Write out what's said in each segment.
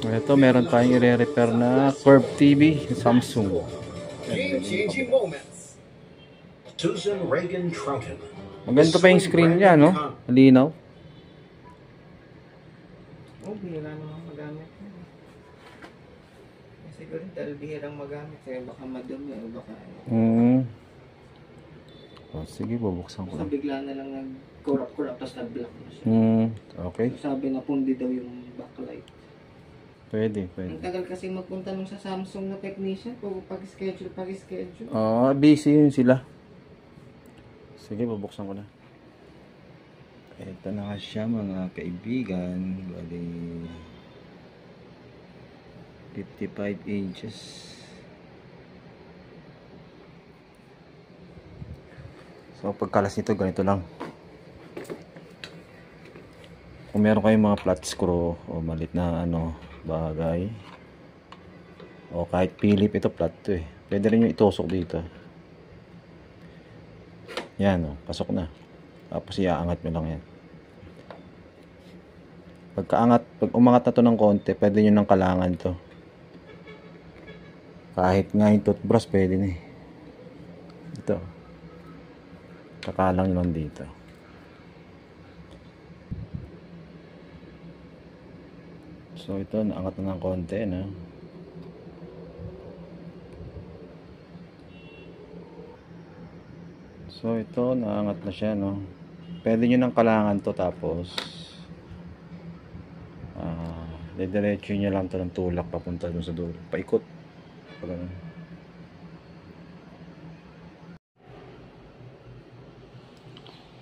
Ito, meron tayong i-repair na Curve TV Samsung. Maganda pa yung screen niya, no? Malinaw. Oh, bihira naman magamit. Siguro dahil bihirang magamit. Kaya baka madumi o baka... Oh, sige, bubuksan ko Basta lang. bigla na lang nag-corrupt tapos nag-block na siya. Okay. Sabi na pundi daw yung backlight. Pwede. Ang tagal kasi magpunta nung sa Samsung na technician. Pag-schedule. Busy yun sila. Sige, bubuksan ko na. Ito na nga siya mga kaibigan. Bali 55 inches. So pagkalas nito ganito lang. Kung meron kayong mga flat screw o malit na bagay o kahit Philip, ito flat to eh. Pwede rin yung itusok dito. Yan pasok na. Tapos iaangat nyo lang yan. Pag umangat na to ng konti, pwede nyo nang kalangan to. Kahit nga yung toothbrush, pwede na eh. Ito. Kakalang nyo lang dito. So ito, naangat na ng konti, no? So ito, naangat na siya, no? Pwede nyo nang kalangan to, tapos didiretso nyo lang to ng tulak papunta dun sa dulo. Paikot.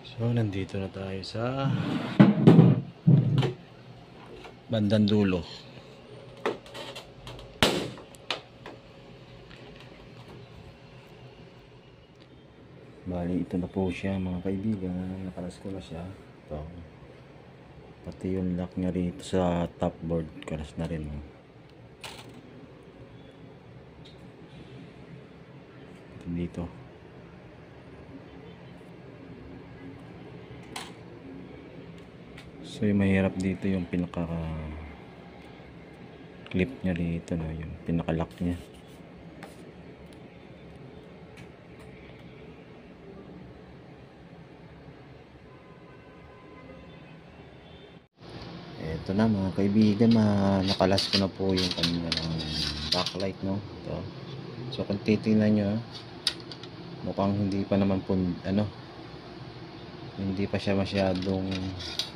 So nandito na tayo sa bandang dulo. Bali ito na po siya mga kaibigan. Nakalas ko na siya. Ito. Pati yung lock nya rito sa top board, kalas na rin. Dito. So yung mahirap dito yung pinaka clip nya rito, no? Yung pinaka lock nya. Ito na mga kaibigan, nakalas ko na po yung kanyang backlight, no? Ito. So kung titingnan nyo, mukhang hindi pa naman po hindi pa siya masyadong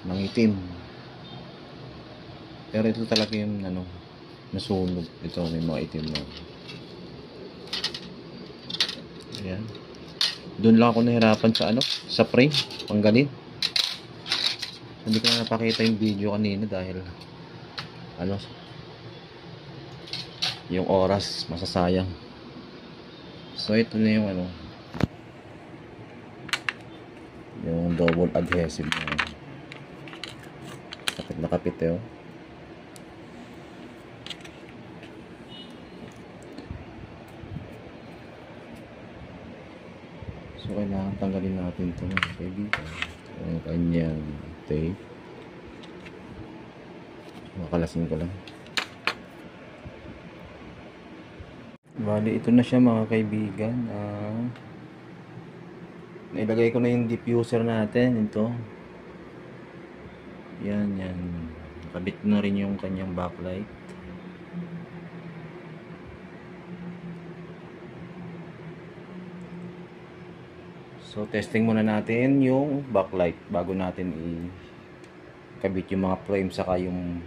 nangitim. Pero ito talaga yung nasunog. Ito may mga itim na. Ayan. Doon lang ako nahirapan sa frame, panggalin. Hindi ko na napakita yung video kanina dahil yung oras masasayang. So ito na yung yung double adhesive na kapit So kailangan tanggalin natin ito mga kaibigan. Yung kanyang tape. Makalasin ko lang. Bali ito na siya mga kaibigan. Nailagay ko na yung diffuser natin. Ito. Yan. Nakabit na rin yung kanyang backlight. So testing muna natin yung backlight bago natin ikabit yung mga frame saka yung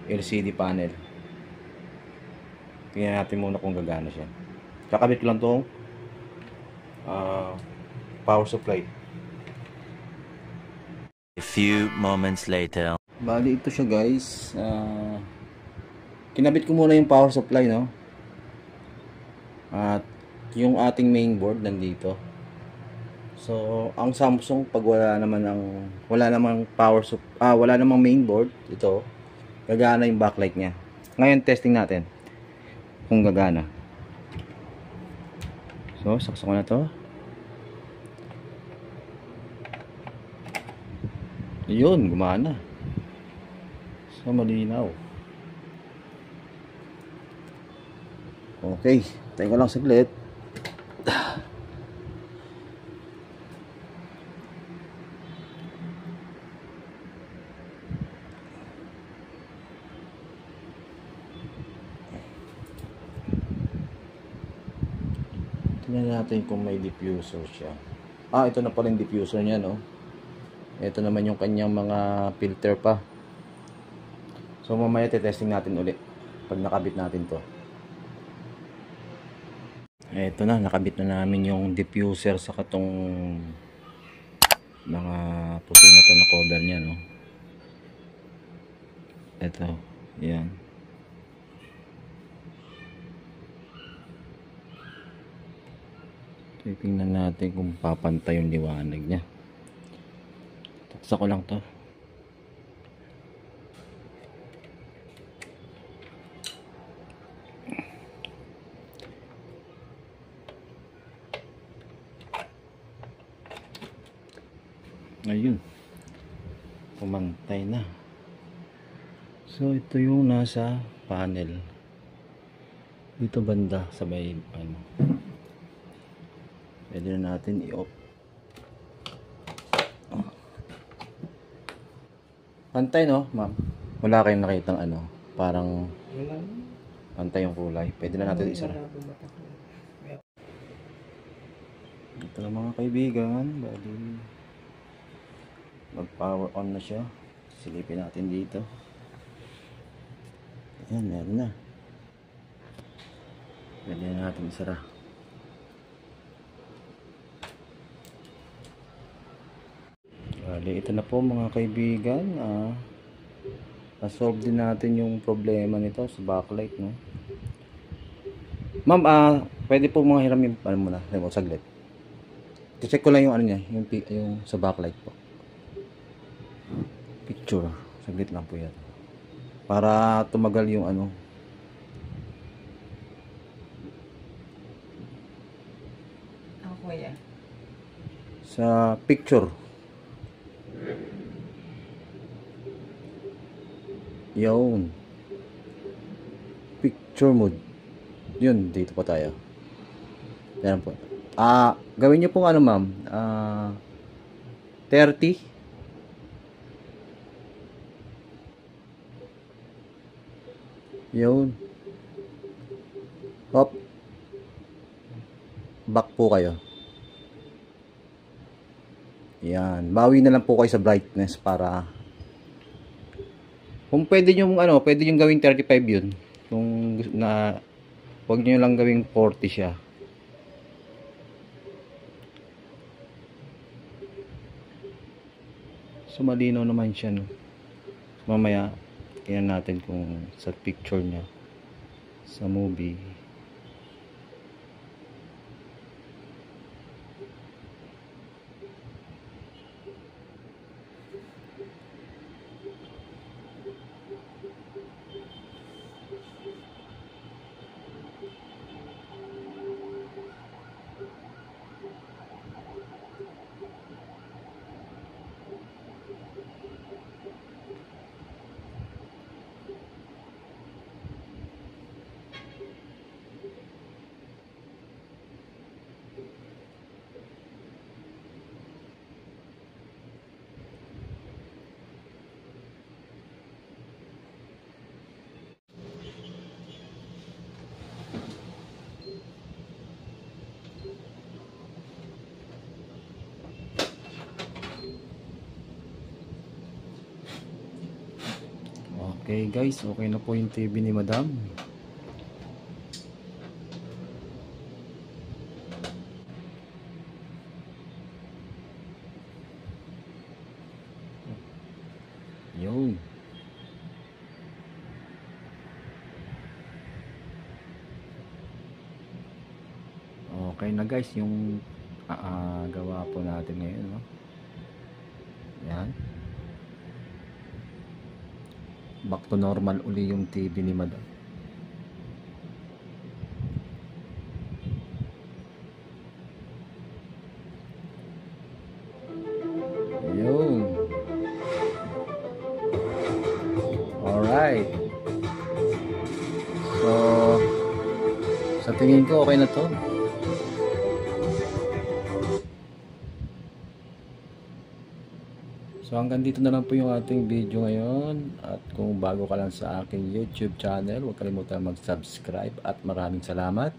LCD panel. Tingnan natin muna kung gagana siya. Kakabit ko lang tong power supply. A few moments later. Bali ito siya guys. Kinabit ko muna yung power supply, no? At yung ating main board nandito. So ang Samsung pag wala namang main board, ito gagana yung backlight niya. Ngayon testing natin kung gagana. So saksak ko na to. Yun, gumana. So malinaw. Okay, tayo ko lang saglit. Tingnan natin kung may diffuser siya. Ito na pala yung diffuser niya, no? Ito naman yung kanyang mga filter pa. So mamaya testing natin ulit pag nakabit natin to. Ito na, nakabit na namin yung diffuser sa katong mga puso na to na cover niya, no? Ito, yan. Tingnan natin kung papantay yung liwanag niya. Taksa ko lang to. Ayun, pumantay na. So ito yung nasa panel dito banda sa may ano. Pwede na natin i-off. Pantay, no, ma'am? Wala kayong nakitang ano, parang pantay yung kulay. Pwede na natin isa. Ito na mga kaibigan, bali mag power on na siya. Silipin natin dito. Ayan, meron na. Pwede na natin isara. Bali, ito na po mga kaibigan. Na-solve din natin yung problema nito sa backlight, no? Ma'am, pwede po mga hiram yung ano muna, saglit. I-check ko lang yung ano niya, yung sa backlight po. Picture. Saglit lang po yan. Para tumagal yung ano. Ako yan. Sa picture. Yun. Picture mode. Yun, dito po tayo. Yan po. Gawin niyo pong ano, ma'am. 30. Yun. Hop. Back po kayo. Yan. Bawi na lang po kayo sa brightness para kung pwede nyo ano, pwede nyo gawing 35 yun. Kung na huwag nyo lang gawing 40 siya. So malinaw naman siya, no. So, mamaya tingnan natin kung sa picture niya sa movie. Okay guys, okay na po yung TV ni Madam. Yun. Okay na guys, yung gawa po natin ngayon, no? Yan. Back to normal uli yung TV ni Madam. Yun. Alright. So Sa tingin ko okay na to. So hanggang dito na lang po yung ating video ngayon, at kung bago ka lang sa aking YouTube channel, huwag kalimutan mag-subscribe at maraming salamat.